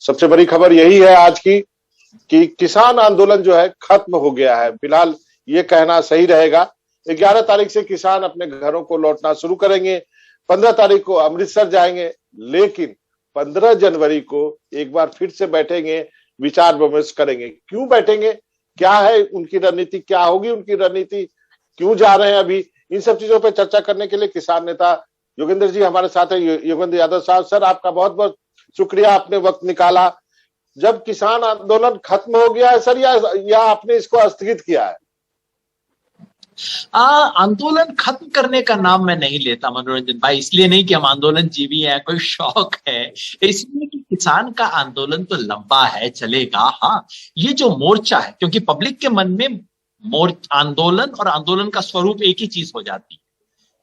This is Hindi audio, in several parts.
सबसे बड़ी खबर यही है आज की कि किसान आंदोलन जो है खत्म हो गया है। फिलहाल ये कहना सही रहेगा। 11 तारीख से किसान अपने घरों को लौटना शुरू करेंगे, 15 तारीख को अमृतसर जाएंगे, लेकिन 15 जनवरी को एक बार फिर से बैठेंगे, विचार विमर्श करेंगे। क्यों बैठेंगे, क्या है उनकी रणनीति, क्या होगी उनकी रणनीति, क्यों जा रहे हैं अभी, इन सब चीजों पर चर्चा करने के लिए किसान नेता योगेंद्र जी हमारे साथ है। योगेंद्र यादव साहब, सर आपका बहुत बहुत शुक्रिया, आपने वक्त निकाला। जब किसान आंदोलन खत्म हो गया है सर, या आपने इसको स्थगित किया है? आंदोलन खत्म करने का नाम मैं नहीं लेता मनोरंजन भाई, इसलिए नहीं कि हम आंदोलन जीवी हैं, कोई शौक है, इसलिए कि किसान का आंदोलन तो लंबा है, चलेगा। हाँ, ये जो मोर्चा है, क्योंकि पब्लिक के मन में आंदोलन और आंदोलन का स्वरूप एक ही चीज हो जाती है।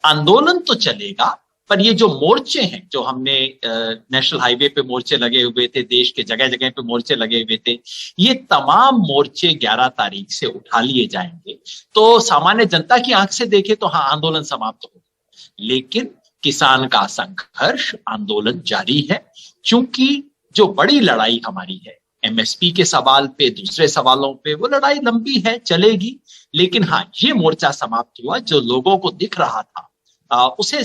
आंदोलन तो चलेगा, पर ये जो मोर्चे हैं, जो हमने नेशनल हाईवे पे मोर्चे लगे हुए थे, देश के जगह जगह पे मोर्चे लगे हुए थे, ये तमाम मोर्चे 11 तारीख से उठा लिए जाएंगे। तो सामान्य जनता की आंख से देखे तो हाँ, आंदोलन समाप्त हो, लेकिन किसान का संघर्ष, आंदोलन जारी है। क्योंकि जो बड़ी लड़ाई हमारी है एमएसपी के सवाल पे, दूसरे सवालों पे, वो लड़ाई लंबी है, चलेगी। लेकिन हाँ, ये मोर्चा समाप्त हुआ, जो लोगों को दिख रहा था उसे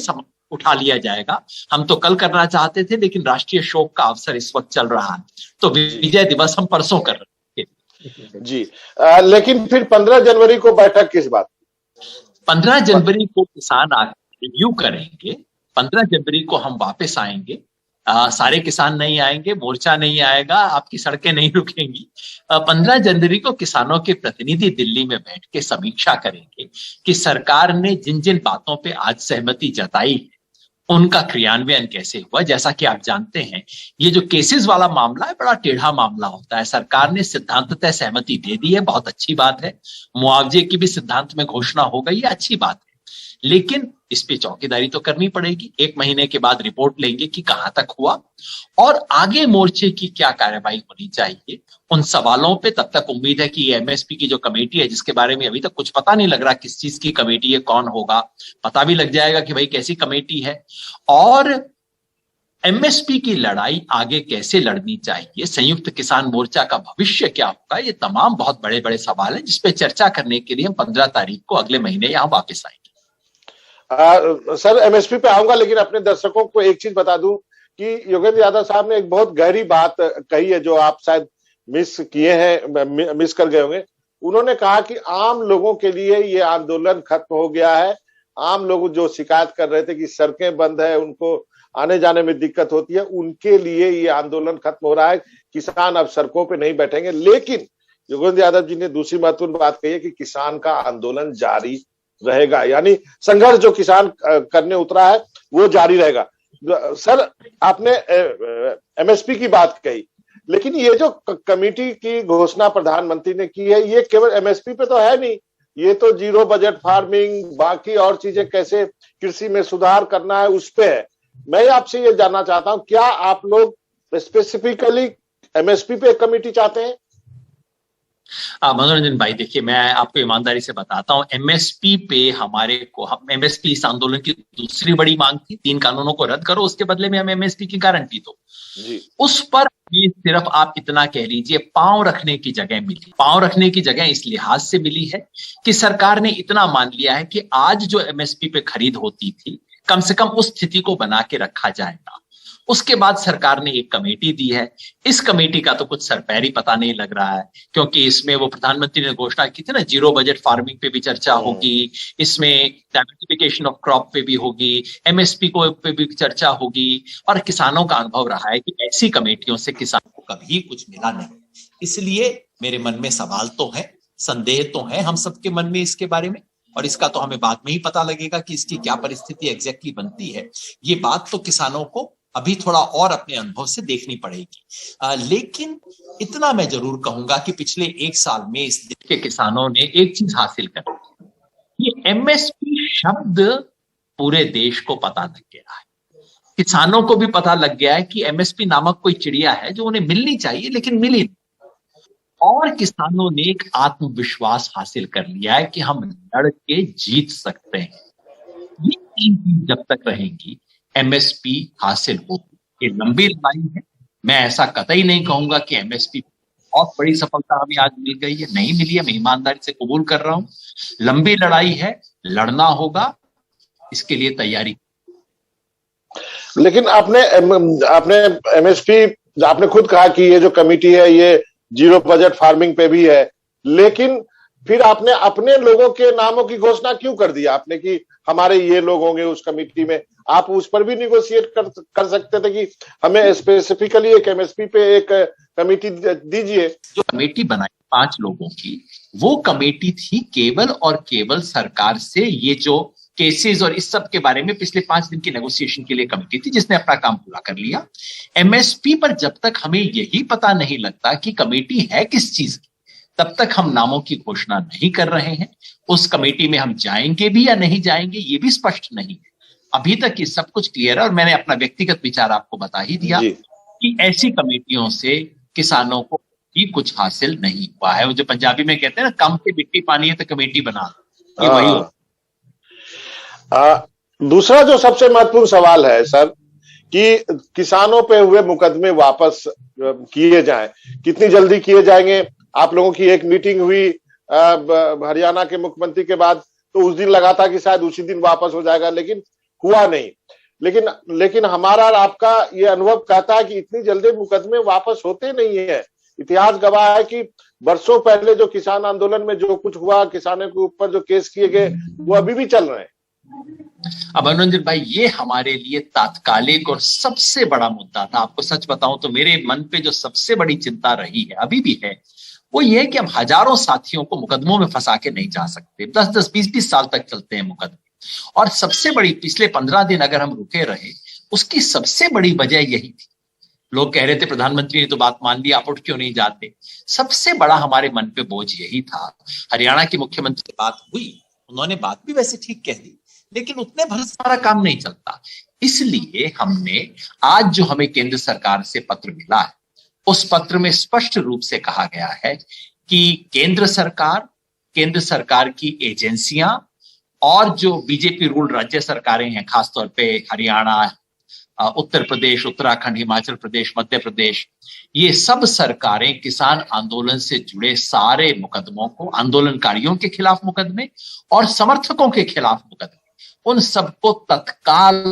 उठा लिया जाएगा। हम तो कल करना चाहते थे, लेकिन राष्ट्रीय शोक का अवसर इस वक्त चल रहा है, तो विजय दिवस हम परसों कर रहे थे जी। लेकिन फिर 15 जनवरी को बैठक किस बात? 15 जनवरी को किसान आके रिव्यू करेंगे। 15 जनवरी को हम वापस आएंगे। सारे किसान नहीं आएंगे, मोर्चा नहीं आएगा, आपकी सड़कें नहीं रुकेंगी। 15 जनवरी को किसानों के प्रतिनिधि दिल्ली में बैठ के समीक्षा करेंगे कि सरकार ने जिन जिन बातों पे आज सहमति जताई है उनका क्रियान्वयन कैसे हुआ। जैसा कि आप जानते हैं, ये जो केसेस वाला मामला है, बड़ा टेढ़ा मामला होता है। सरकार ने सिद्धांततः सहमति दे दी है, बहुत अच्छी बात है। मुआवजे की भी सिद्धांत में घोषणा हो गई है, अच्छी बात है। लेकिन इस पे चौकीदारी तो करनी पड़ेगी। 1 महीने के बाद रिपोर्ट लेंगे कि कहां तक हुआ और आगे मोर्चे की क्या कार्रवाई होनी चाहिए, उन सवालों पे। तब तक उम्मीद है कि एमएसपी की जो कमेटी है, जिसके बारे में अभी तक कुछ पता नहीं लग रहा किस चीज की कमेटी है, कौन होगा, पता भी लग जाएगा कि भाई कैसी कमेटी है, और एमएसपी की लड़ाई आगे कैसे लड़नी चाहिए, संयुक्त किसान मोर्चा का भविष्य क्या होगा, ये तमाम बहुत बड़े बड़े सवाल है, जिसपे चर्चा करने के लिए हम 15 तारीख को अगले महीने यहां वापस आएंगे। सर एमएसपी पे आऊंगा, लेकिन अपने दर्शकों को एक चीज बता दूं कि योगेंद्र यादव साहब ने एक बहुत गहरी बात कही है, जो आप शायद मिस किए हैं, मिस कर गए होंगे। उन्होंने कहा कि आम लोगों के लिए ये आंदोलन खत्म हो गया है। आम लोग जो शिकायत कर रहे थे कि सड़कें बंद है, उनको आने जाने में दिक्कत होती है, उनके लिए ये आंदोलन खत्म हो रहा है। किसान अब सड़कों पे नहीं बैठेंगे। लेकिन योगेंद्र यादव जी ने दूसरी महत्वपूर्ण बात कही है कि किसान का आंदोलन जारी रहेगा, यानी संघर्ष जो किसान करने उतरा है वो जारी रहेगा। सर आपने एमएसपी की बात कही, लेकिन ये जो कमेटी की घोषणा प्रधानमंत्री ने की है, ये केवल एमएसपी पे तो है नहीं, ये तो जीरो बजट फार्मिंग, बाकी और चीजें कैसे कृषि में सुधार करना है उस पे है। मैं आपसे ये जानना चाहता हूं, क्या आप लोग स्पेसिफिकली एमएसपी पे एक कमेटी चाहते हैं? मनोरंजन भाई, देखिए मैं आपको ईमानदारी से बताता हूं, एमएसपी पे एमएसपी इस आंदोलन की दूसरी बड़ी मांग थी, 3 कानूनों को रद्द करो, उसके बदले में हम एमएसपी की गारंटी दो। उस पर भी सिर्फ आप इतना कह लीजिए पांव रखने की जगह मिली। पांव रखने की जगह इस लिहाज से मिली है कि सरकार ने इतना मान लिया है कि आज जो एमएसपी पे खरीद होती थी, कम से कम उस स्थिति को बना के रखा जाएगा। उसके बाद सरकार ने एक कमेटी दी है। इस कमेटी का तो कुछ सरपैर ही पता नहीं लग रहा है, क्योंकि इसमें वो प्रधानमंत्री ने घोषणा की थी ना, जीरो बजट फार्मिंग पे भी चर्चा होगी, इसमें डाइवर्सिफिकेशन ऑफ क्रॉप पे भी होगी, एमएसपी को पे भी चर्चा होगी। और किसानों का अनुभव रहा है कि ऐसी कमेटियों से किसान को कभी कुछ मिला नहीं। इसलिए मेरे मन में सवाल तो है, संदेह तो है हम सबके मन में इसके बारे में, और इसका तो हमें बाद में ही पता लगेगा कि इसकी क्या परिस्थिति एग्जैक्टली बनती है। ये बात तो किसानों को अभी थोड़ा और अपने अनुभव से देखनी पड़ेगी। लेकिन इतना मैं जरूर कहूंगा कि पिछले 1 साल में इस देश के किसानों ने एक चीज हासिल कर ली, ये एमएसपी शब्द पूरे देश को पता लग गया है। किसानों को भी पता लग गया है कि एमएसपी नामक कोई चिड़िया है जो उन्हें मिलनी चाहिए लेकिन मिली नहीं। और किसानों ने एक आत्मविश्वास हासिल कर लिया है कि हम लड़ के जीत सकते हैं। ये 3 चीज जब तक रहेंगी, एमएसपी हासिल होगी। ये लंबी लड़ाई है, मैं ऐसा कतई नहीं कहूंगा कि एमएसपी बहुत बड़ी सफलता हमें आज मिल गई है, नहीं मिली है, मैं ईमानदारी से कबूल कर रहा हूं। लंबी लड़ाई है, लड़ना होगा, इसके लिए तैयारी। लेकिन आपने एमएसपी, आपने खुद कहा कि ये जो कमेटी है ये जीरो बजट फार्मिंग पे भी है, लेकिन फिर आपने अपने लोगों के नामों की घोषणा क्यों कर दिया आपने कि हमारे ये लोग होंगे उस कमेटी में? आप उस पर भी निगोशिएट कर सकते थे कि हमें स्पेसिफिकली एक एमएसपी पे एक कमेटी दीजिए। जो कमेटी बनाई 5 लोगों की, वो कमेटी थी केवल और केवल सरकार से ये जो केसेस और इस सब के बारे में पिछले 5 दिन की नेगोशिएशन के लिए कमेटी थी, जिसने अपना काम पूरा कर लिया। एमएसपी पर जब तक हमें यही पता नहीं लगता कि कमेटी है किस चीज की, तब तक हम नामों की घोषणा नहीं कर रहे हैं। उस कमेटी में हम जाएंगे भी या नहीं जाएंगे ये भी स्पष्ट नहीं है। अभी तक ये सब कुछ क्लियर है और मैंने अपना व्यक्तिगत विचार आपको बता ही दिया कि ऐसी कमेटियों से किसानों को भी कुछ हासिल नहीं हुआ है। वो जो पंजाबी में कहते हैं ना, कम से मिट्टी पानी है तो कमेटी बना, ये वही हो। दूसरा जो सबसे महत्वपूर्ण सवाल है सर, कि किसानों पे हुए मुकदमे वापस किए जाएं, कितनी जल्दी किए जाएंगे? आप लोगों की एक मीटिंग हुई हरियाणा के मुख्यमंत्री के बाद, तो उस दिन लगा था कि शायद उसी दिन वापस हो जाएगा, लेकिन हुआ नहीं। लेकिन हमारा और आपका ये अनुभव कहता है कि इतनी जल्दी मुकदमे वापस होते नहीं है। इतिहास गवाह है कि वर्षों पहले जो किसान आंदोलन में जो कुछ हुआ, किसानों के ऊपर जो केस किए गए, वो अभी भी चल रहे हैं। अब मनोरंजन भाई, ये हमारे लिए तात्कालिक और सबसे बड़ा मुद्दा था। आपको सच बताऊं तो मेरे मन पे जो सबसे बड़ी चिंता रही है, अभी भी है, वो ये है कि हम हजारों साथियों को मुकदमों में फंसा के नहीं जा सकते। 10-10, 20-20 साल तक चलते हैं मुकदमे। और सबसे बड़ी, पिछले 15 दिन अगर हम रुके रहे, उसकी सबसे बड़ी वजह यही थी। लोग कह रहे थे प्रधानमंत्री ने तो बात मान ली, आप उठ क्यों नहीं जाते? सबसे बड़ा हमारे मन पे बोझ यही था। हरियाणा की मुख्यमंत्री से बात हुई, उन्होंने बात भी वैसे ठीक कह दी, लेकिन उतने भर सारा काम नहीं चलता। इसलिए हमने आज जो हमें केंद्र सरकार से पत्र मिला है, उस पत्र में स्पष्ट रूप से कहा गया है कि केंद्र सरकार की एजेंसियां और जो बीजेपी रूल राज्य सरकारें हैं, खासतौर पे हरियाणा, उत्तर प्रदेश, उत्तराखंड, हिमाचल प्रदेश, मध्य प्रदेश, ये सब सरकारें किसान आंदोलन से जुड़े सारे मुकदमों को, आंदोलनकारियों के खिलाफ मुकदमे और समर्थकों के खिलाफ मुकदमे, उन सबको तत्काल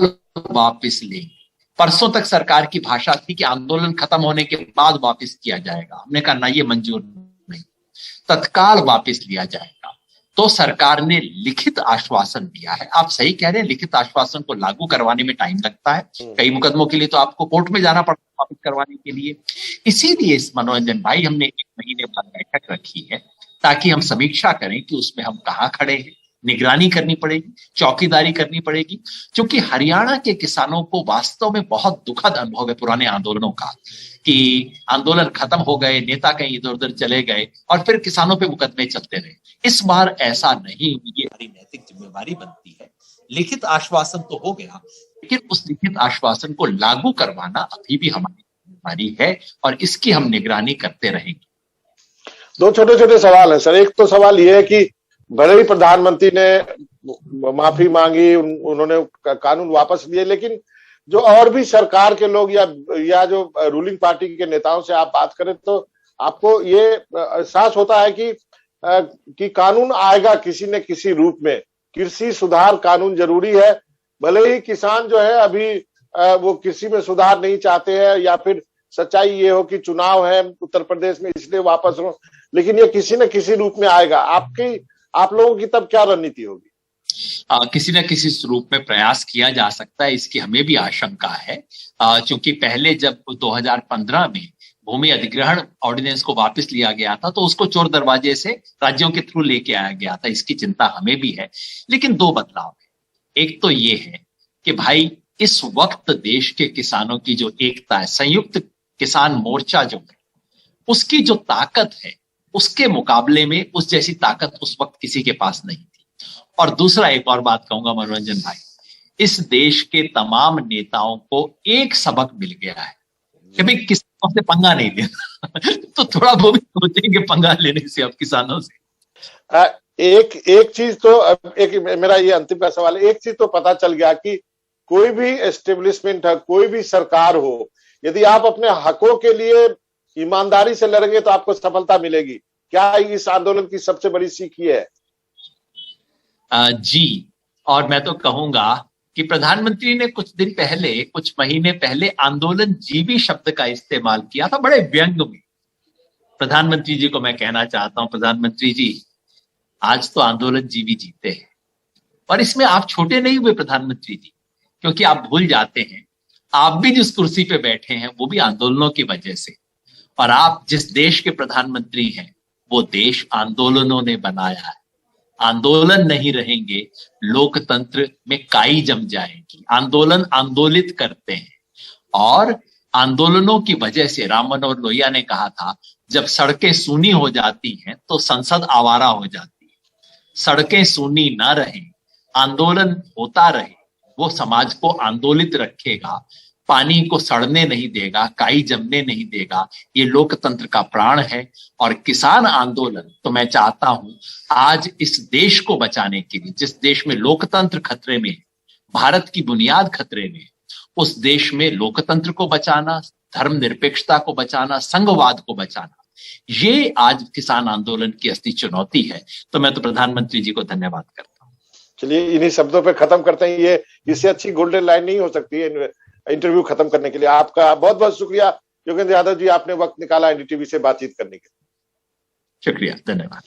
वापस लेंगे। परसों तक सरकार की भाषा थी कि आंदोलन खत्म होने के बाद वापस किया जाएगा। हमने कहा ना, ये मंजूर नहीं, तत्काल वापस लिया जाएगा। तो सरकार ने लिखित आश्वासन दिया है। आप सही कह रहे हैं, लिखित आश्वासन को लागू करवाने में टाइम लगता है। कई मुकदमों के लिए तो आपको कोर्ट में जाना पड़ता है वापस करवाने के लिए। इसीलिए इस मनोरंजन भाई, हमने 1 महीने बाद बैठक रखी है ताकि हम समीक्षा करें कि उसमें हम कहाँ खड़े हैं। निगरानी करनी पड़ेगी, चौकीदारी करनी पड़ेगी, क्योंकि हरियाणा के किसानों को वास्तव में बहुत दुखद अनुभव है पुराने आंदोलनों का, कि आंदोलन खत्म हो गए, नेता कहीं इधर उधर चले गए और फिर किसानों पे मुकदमे चलते रहे। इस बार ऐसा नहीं, ये हमारी नैतिक जिम्मेवारी बनती है। लिखित आश्वासन तो हो गया, लेकिन उस लिखित आश्वासन को लागू करवाना अभी भी हमारी जिम्मेवारी है और इसकी हम निगरानी करते रहेंगे। 2 छोटे-छोटे सवाल है सर। एक तो सवाल ये है कि भले ही प्रधानमंत्री ने माफी मांगी, उन्होंने कानून वापस लिए, लेकिन जो और भी सरकार के लोग या जो रूलिंग पार्टी के नेताओं से आप बात करें तो आपको ये एहसास होता है कि कानून आएगा किसी न किसी रूप में। कृषि सुधार कानून जरूरी है, भले ही किसान जो है अभी वो कृषि में सुधार नहीं चाहते हैं, या फिर सच्चाई ये हो कि चुनाव है उत्तर प्रदेश में इसलिए वापस हो, लेकिन ये किसी न किसी रूप में आएगा। आप लोगों की तब क्या रणनीति होगी? किसी न किसी रूप में प्रयास किया जा सकता है, इसकी हमें भी आशंका है। क्योंकि पहले जब 2015 में भूमि अधिग्रहण ऑर्डिनेंस को वापस लिया गया था, तो उसको चोर दरवाजे से राज्यों के थ्रू लेके आया गया था। इसकी चिंता हमें भी है, लेकिन 2 बदलाव है। एक तो ये है कि भाई, इस वक्त देश के किसानों की जो एकता है, संयुक्त किसान मोर्चा जो है, उसकी जो ताकत है, उसके मुकाबले में उस जैसी ताकत उस वक्त किसी के पास नहीं थी। और दूसरा, एक और बात कहूंगा मनोरंजन भाई, इस देश के तमाम नेताओं को एक सबक मिल गया है कि भाई किसानों से पंगा नहीं लेना। तो थोड़ा वो भी सोचेंगे पंगा लेने से अब किसानों से। एक चीज तो, एक मेरा ये अंतिम का सवाल है, एक चीज तो पता चल गया कि कोई भी एस्टेब्लिशमेंट है, कोई भी सरकार हो, यदि आप अपने हकों के लिए ईमानदारी से लड़ेंगे तो आपको सफलता मिलेगी। क्या इस आंदोलन की सबसे बड़ी सीख ये है? जी, और मैं तो कहूंगा कि प्रधानमंत्री ने कुछ महीने पहले आंदोलन जीवी शब्द का इस्तेमाल किया था, बड़े व्यंग में। प्रधानमंत्री जी को मैं कहना चाहता हूं, प्रधानमंत्री जी आज तो आंदोलन जीवी जीते हैं। और इसमें आप छोटे नहीं हुए प्रधानमंत्री जी, क्योंकि आप भूल जाते हैं आप भी जिस कुर्सी पे बैठे हैं वो भी आंदोलनों की वजह से, और आप जिस देश के प्रधानमंत्री हैं वो देश आंदोलनों ने बनाया है। आंदोलन नहीं रहेंगे, लोकतंत्र में काई जम जाएगी। आंदोलन आंदोलित करते हैं, और आंदोलनों की वजह से राम मनोहर लोहिया ने कहा था, जब सड़कें सूनी हो जाती हैं तो संसद आवारा हो जाती है। सड़कें सूनी ना रहें, आंदोलन होता रहे, वो समाज को आंदोलित रखेगा, पानी को सड़ने नहीं देगा, काई जमने नहीं देगा। ये लोकतंत्र का प्राण है। और किसान आंदोलन तो मैं चाहता हूं आज इस देश को बचाने के लिए, जिस देश में लोकतंत्र खतरे में, भारत की बुनियाद खतरे में, उस देश में लोकतंत्र को बचाना, धर्मनिरपेक्षता को बचाना, संघवाद को बचाना, ये आज किसान आंदोलन की असली चुनौती है। तो मैं तो प्रधानमंत्री जी को धन्यवाद करता हूं। चलिए इन्हीं शब्दों पे खत्म करते हैं। ये इससे अच्छी गोल्डन लाइन नहीं हो सकती है इंटरव्यू खत्म करने के लिए। आपका बहुत बहुत शुक्रिया योगेंद्र यादव जी, आपने वक्त निकाला एनडीटीवी से बातचीत करने के लिए। शुक्रिया, धन्यवाद।